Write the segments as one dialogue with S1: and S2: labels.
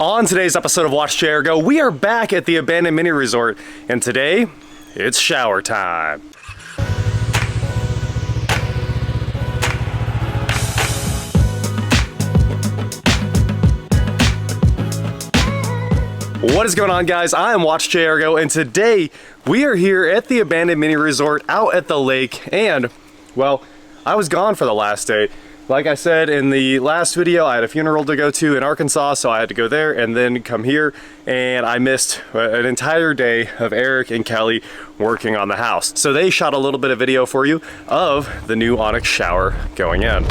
S1: On today's episode of WatchJRGo, we are back at the abandoned mini resort, and today, it's shower time. What is going on, guys? I am WatchJRGo, and today we are here at the abandoned mini resort out at the lake, and, well, I was gone for the last day. Like I said in the last video, I had a funeral to go to in Arkansas, so I had to go there and then come here, and I missed an entire day of Eric and Kelly working on the house. So they shot a little bit of video for you of the new Onyx shower going in.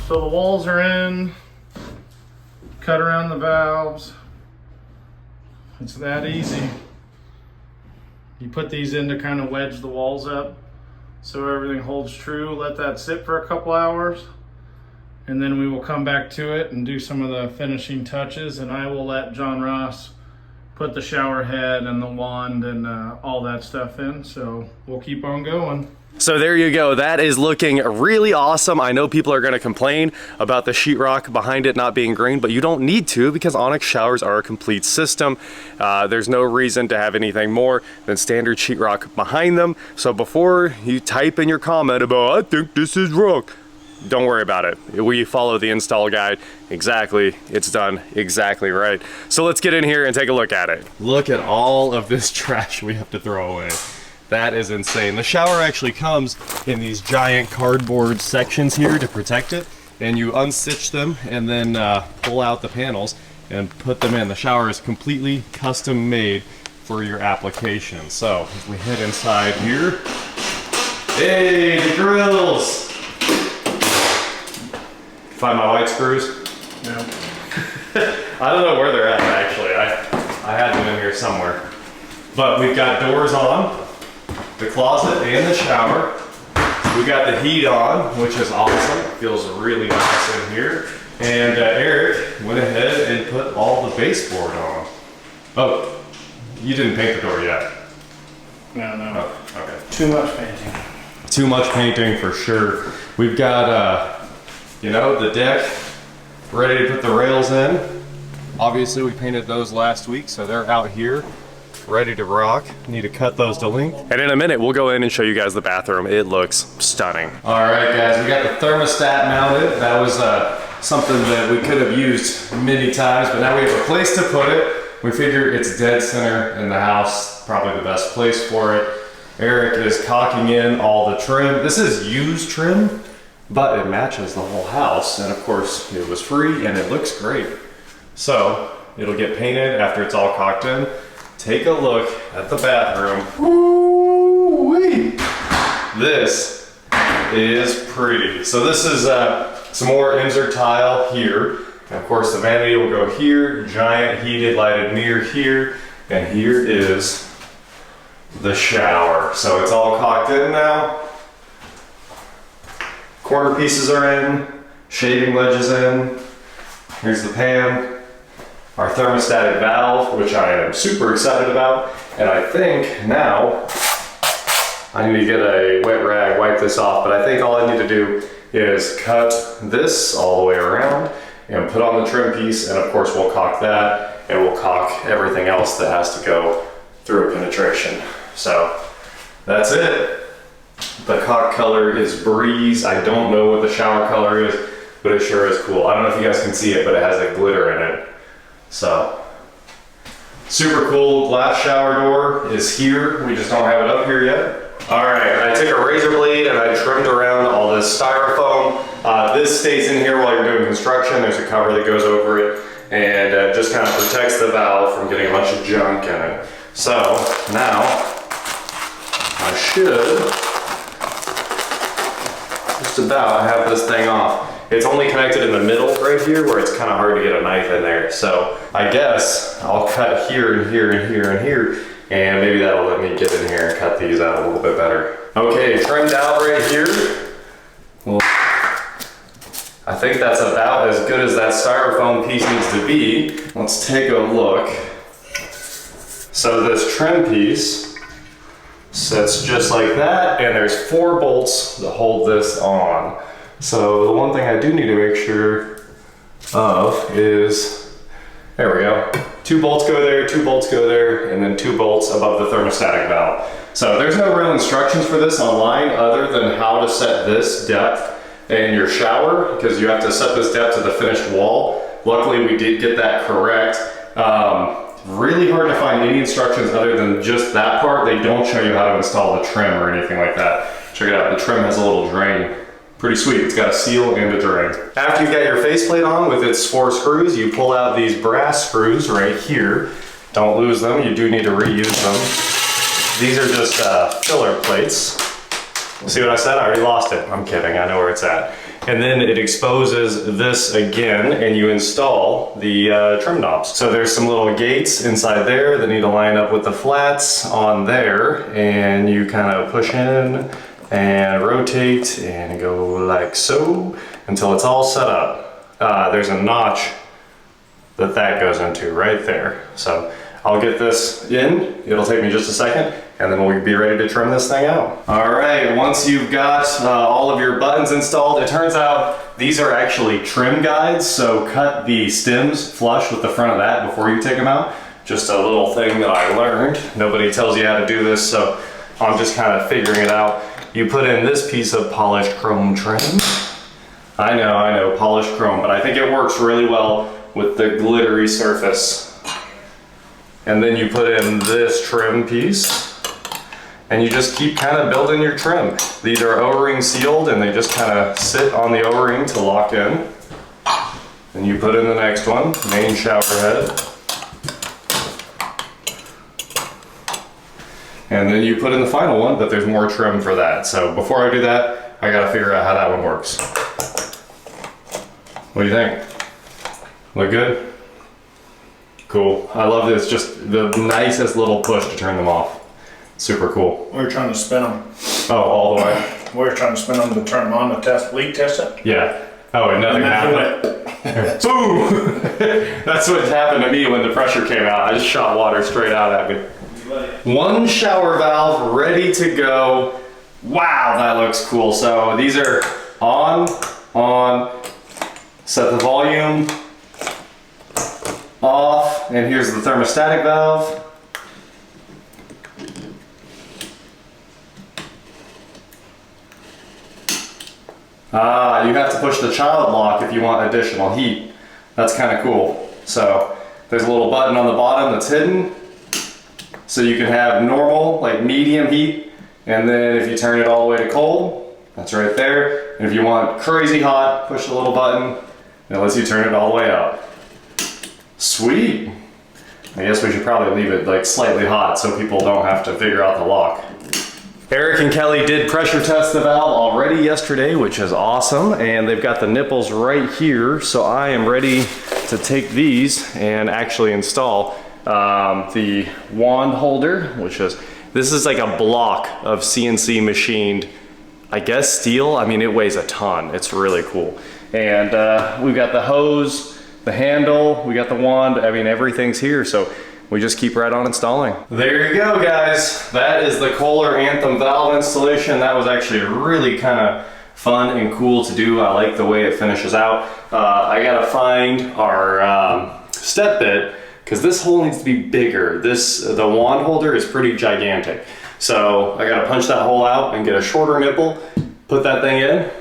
S2: So the walls are in, cut around the valves. It's that easy. You put these in to kind of wedge the walls up so everything holds true. Let that sit for a couple hours, and then we will come back to it and do some of the finishing touches, and I will let John Ross put the shower head and the wand and all that stuff in. So we'll keep on going.
S1: So there you go, that is looking really awesome. I know people are gonna complain about the sheetrock behind it not being green, but you don't need to because Onyx showers are a complete system. There's no reason to have anything more than standard sheetrock behind them. So before you type in your comment about, I think this is wrong, don't worry about it. We follow the install guide exactly. It's done exactly right. So let's get in here and take a look at it. Look at all of this trash we have to throw away. That is insane. The shower actually comes in these giant cardboard sections here to protect it, and you unstitch them and then pull out the panels and put them in. The shower is completely custom made for your application. So as we head inside here, hey, the grills! Find my white screws?
S2: Yeah.
S1: I don't know where they're at actually. I had them in here somewhere. But we've got doors on the closet and the shower. We got the heat on, which is awesome. It feels really nice in here. And Eric went ahead and put all the baseboard on. Oh, you didn't paint the door yet.
S2: No.
S1: Oh, okay.
S2: Too much painting.
S1: Too much painting for sure. We've got, you know, the deck ready to put the rails in. Obviously we painted those last week, so they're out here ready to rock. Need to cut those to length. And in a minute, we'll go in and show you guys the bathroom. It looks stunning. All right, guys, we got the thermostat mounted. That was something that we could have used many times, but now we have a place to put it. We figure it's dead center in the house, probably the best place for it. Eric is caulking in all the trim. This is used trim, but it matches the whole house. And of course, it was free and it looks great. So it'll get painted after it's all caulked in. Take a look at the bathroom. Woo-wee. This is pretty. So this is some more insert tile here. And of course the vanity will go here, giant heated lighted mirror here, and here is the shower. So it's all caulked in now. Corner pieces are in, shaving ledge is in. Here's the pan. Our thermostatic valve, which I am super excited about. And I think now I need to get a wet rag, wipe this off, but I think all I need to do is cut this all the way around and put on the trim piece, and of course we'll caulk that, and we'll caulk everything else that has to go through a penetration. So that's it. The caulk color is Breeze. I don't know what the shower color is, but it sure is cool. I don't know if you guys can see it, but it has a glitter in it. So, super cool. Glass shower door is here. We just don't have it up here yet. All right, I took a razor blade and I trimmed around all this styrofoam. This stays in here while you're doing construction. There's a cover that goes over it, and just kind of protects the valve from getting a bunch of junk in it. So, now, I should just about have this thing off. It's only connected in the middle right here where it's kind of hard to get a knife in there. So I guess I'll cut here and here and here and here, and maybe that'll let me get in here and cut these out a little bit better. Okay, trimmed out right here. Well, I think that's about as good as that styrofoam piece needs to be. Let's take a look. So this trim piece sits just like that, and there's 4 bolts that hold this on. So the one thing I do need to make sure of is, there we go. 2 bolts go there, 2 bolts go there, and then 2 bolts above the thermostatic valve. So there's no real instructions for this online other than how to set this depth in your shower, because you have to set this depth to the finished wall. Luckily we did get that correct. Really hard to find any instructions other than just that part. They don't show you how to install the trim or anything like that. Check it out, the trim has a little drain. Pretty sweet, it's got a seal and a drain. After you've got your faceplate on with its 4 screws, you pull out these brass screws right here. Don't lose them, you do need to reuse them. These are just filler plates. See what I said? I already lost it. I'm kidding, I know where it's at. And then it exposes this again, and you install the trim knobs. So there's some little gates inside there that need to line up with the flats on there, and you kind of push in and rotate and go like so until it's all set up. There's a notch that goes into right there. So I'll get this in, it'll take me just a second, and then we'll be ready to trim this thing out. All right, once you've got all of your buttons installed, it turns out these are actually trim guides, so cut the stems flush with the front of that before you take them out. Just a little thing that I learned. Nobody tells you how to do this, so I'm just kind of figuring it out. You put in this piece of polished chrome trim. I know, polished chrome, but I think it works really well with the glittery surface. And then you put in this trim piece, and you just keep kind of building your trim. These are O-ring sealed, and they just kind of sit on the O-ring to lock in. And you put in the next one, main shower head. And then you put in the final one, but there's more trim for that. So before I do that, I gotta figure out how that one works. What do you think? Look good? Cool. I love this. Just the nicest little push to turn them off. Super cool.
S2: We were trying to spin them.
S1: Oh, all the way?
S2: We were trying to spin them to turn them on to test, leak test it.
S1: Yeah. Oh, and nothing happened. Boom! That's what happened to me when the pressure came out. I just shot water straight out at me. One shower valve ready to go. Wow, that looks cool. So these are on, set the volume, off, and here's the thermostatic valve. You have to push the child lock if you want additional heat. That's kind of cool. So there's a little button on the bottom that's hidden, so you can have normal, like medium heat, and then if you turn it all the way to cold, that's right there. And if you want crazy hot, push the little button, and it lets you turn it all the way up. Sweet. I guess we should probably leave it like slightly hot so people don't have to figure out the lock. Eric and Kelly did pressure test the valve already yesterday, which is awesome, and they've got the nipples right here, so I am ready to take these and actually install the wand holder, this is like a block of CNC machined, I guess steel. I mean, it weighs a ton. It's really cool. And we've got the hose, the handle, we got the wand. I mean, everything's here, so we just keep right on installing. There you go, guys. That is the Kohler Anthem valve installation. That was actually really kind of fun and cool to do. I like the way it finishes out. I gotta find our step bit, because this hole needs to be bigger. The wand holder is pretty gigantic. So I gotta punch that hole out and get a shorter nipple, put that thing in.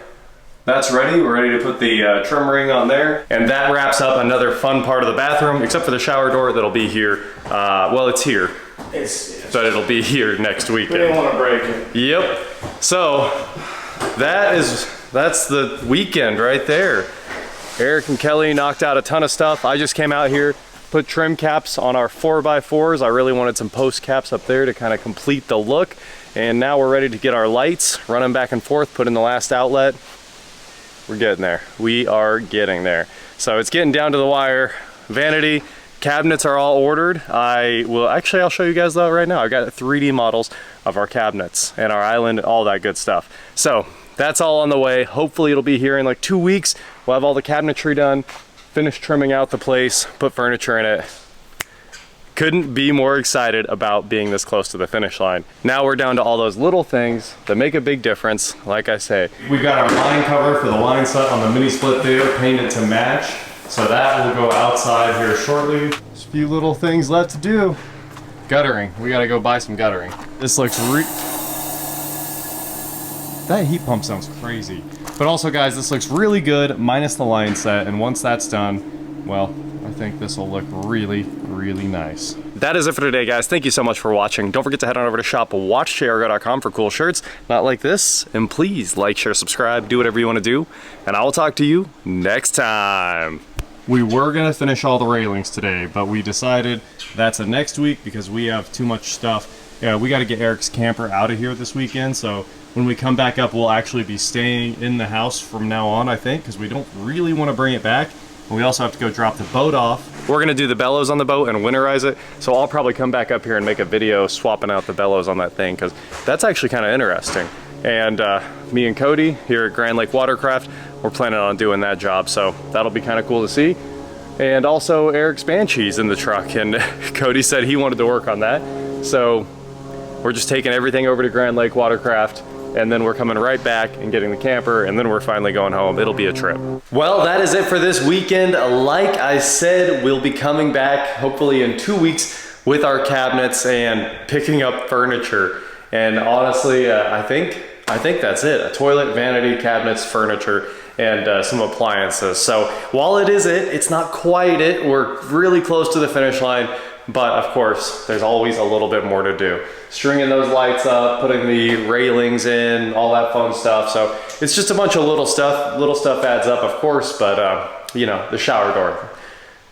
S1: That's ready. We're ready to put the trim ring on there. And that wraps up another fun part of the bathroom, except for the shower door that'll be here. Well, it's here. But it'll be here next weekend.
S2: We didn't want to break it.
S1: Yep. So that's the weekend right there. Eric and Kelly knocked out a ton of stuff. I just came out here, put trim caps on our 4x4s. I really wanted some post caps up there to kind of complete the look. And now we're ready to get our lights, run them back and forth, put in the last outlet. we're getting there. We are getting there. So it's getting down to the wire. Vanity cabinets are all ordered. I'll show you guys that right now. I've got 3D models of our cabinets and our island, all that good stuff. So that's all on the way. Hopefully it'll be here in like 2 weeks. We'll have all the cabinetry done, finish trimming out the place, put furniture in it. Couldn't be more excited about being this close to the finish line. Now we're down to all those little things that make a big difference. Like I say, we've got our line cover for the line set on the mini split there painted to match. So that will go outside here shortly. There's a few little things left to do. Guttering, we gotta go buy some guttering. This looks that heat pump sounds crazy. But also guys, this looks really good minus the line set. And once that's done, well, I think this will look really, really nice. That is it for today, guys. Thank you so much for watching. Don't forget to head on over to shop WatchJRGo.com for cool shirts, not like this. And please like, share, subscribe, do whatever you want to do. And I will talk to you next time. We were gonna finish all the railings today, but we decided that's a next week because we have too much stuff. Yeah, we gotta get Eric's camper out of here this weekend, so when we come back up, we'll actually be staying in the house from now on, I think, because we don't really want to bring it back. And we also have to go drop the boat off. We're gonna do the bellows on the boat and winterize it, so I'll probably come back up here and make a video swapping out the bellows on that thing, because that's actually kind of interesting. And me and Cody here at Grand Lake Watercraft, we're planning on doing that job, so that'll be kind of cool to see. And also Eric's Banshee's in the truck, and Cody said he wanted to work on that. So we're just taking everything over to Grand Lake Watercraft, and then we're coming right back and getting the camper, and then we're finally going home. It'll be a trip. Well, that is it for this weekend. Like I said, we'll be coming back hopefully in 2 weeks with our cabinets and picking up furniture. And honestly, I think that's it. A toilet, vanity, cabinets, furniture, and some appliances. So while it's not quite it. We're really close to the finish line, but of course, there's always a little bit more to do. Stringing those lights up, putting the railings in, all that fun stuff. So it's just a bunch of little stuff. Little stuff adds up, of course, but you know, the shower door.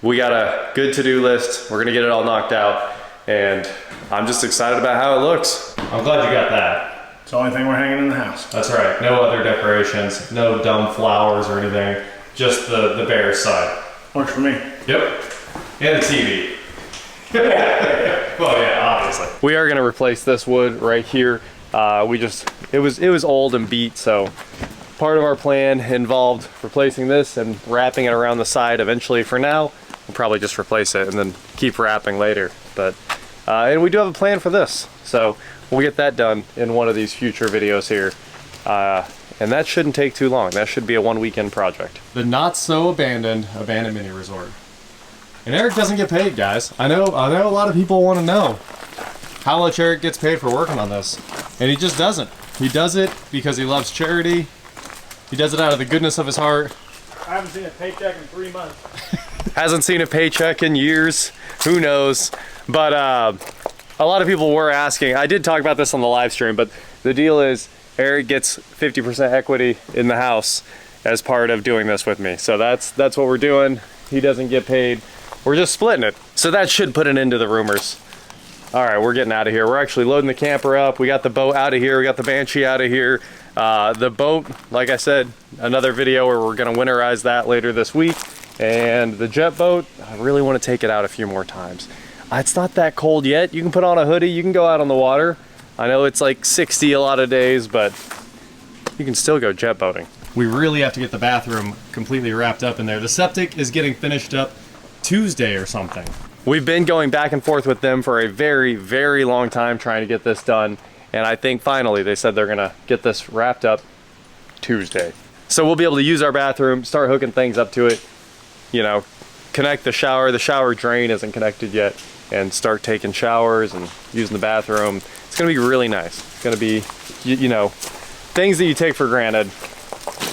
S1: We got a good to-do list. We're gonna get it all knocked out, and I'm just excited about how it looks. I'm glad you got that.
S2: It's the only thing we're hanging in the house.
S1: That's right. No other decorations, no dumb flowers or anything. Just the bear side.
S2: Works for me.
S1: Yep. And the TV. Well, yeah, obviously. We are gonna replace this wood right here. It was old and beat, so part of our plan involved replacing this and wrapping it around the side eventually. For now, we'll probably just replace it and then keep wrapping later. But and we do have a plan for this, so we'll get that done in one of these future videos here. And that shouldn't take too long. That should be a 1 weekend project. The not so abandoned mini resort. And Eric doesn't get paid, guys. I know a lot of people want to know how much Eric gets paid for working on this. And he just doesn't. He does it because he loves charity. He does it out of the goodness of his heart.
S2: I haven't seen a paycheck in 3 months.
S1: Hasn't seen a paycheck in years. Who knows? But a lot of people were asking. I did talk about this on the live stream, but the deal is Eric gets 50% equity in the house as part of doing this with me. So that's what we're doing. He doesn't get paid. We're just splitting it. So that should put an end to the rumors. All right, we're getting out of here. We're actually loading the camper up. We got the boat out of here. We got the Banshee out of here. The boat, like I said, another video where we're gonna winterize that later this week. And the jet boat, I really want to take it out a few more times. It's not that cold yet. You can put on a hoodie, you can go out on the water. I know it's like 60 a lot of days, but you can still go jet boating. We really have to get the bathroom completely wrapped up in there. The septic is getting finished up Tuesday or something. We've been going back and forth with them for a very, very long time trying to get this done. And I think finally they said they're gonna get this wrapped up Tuesday. So we'll be able to use our bathroom, start hooking things up to it, you know, connect the shower drain isn't connected yet, and start taking showers and using the bathroom. It's gonna be really nice. It's gonna be, you know, things that you take for granted.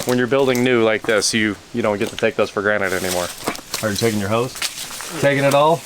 S1: When you're building new like this, you don't get to take those for granted anymore. Are you taking your hose? Taking it all?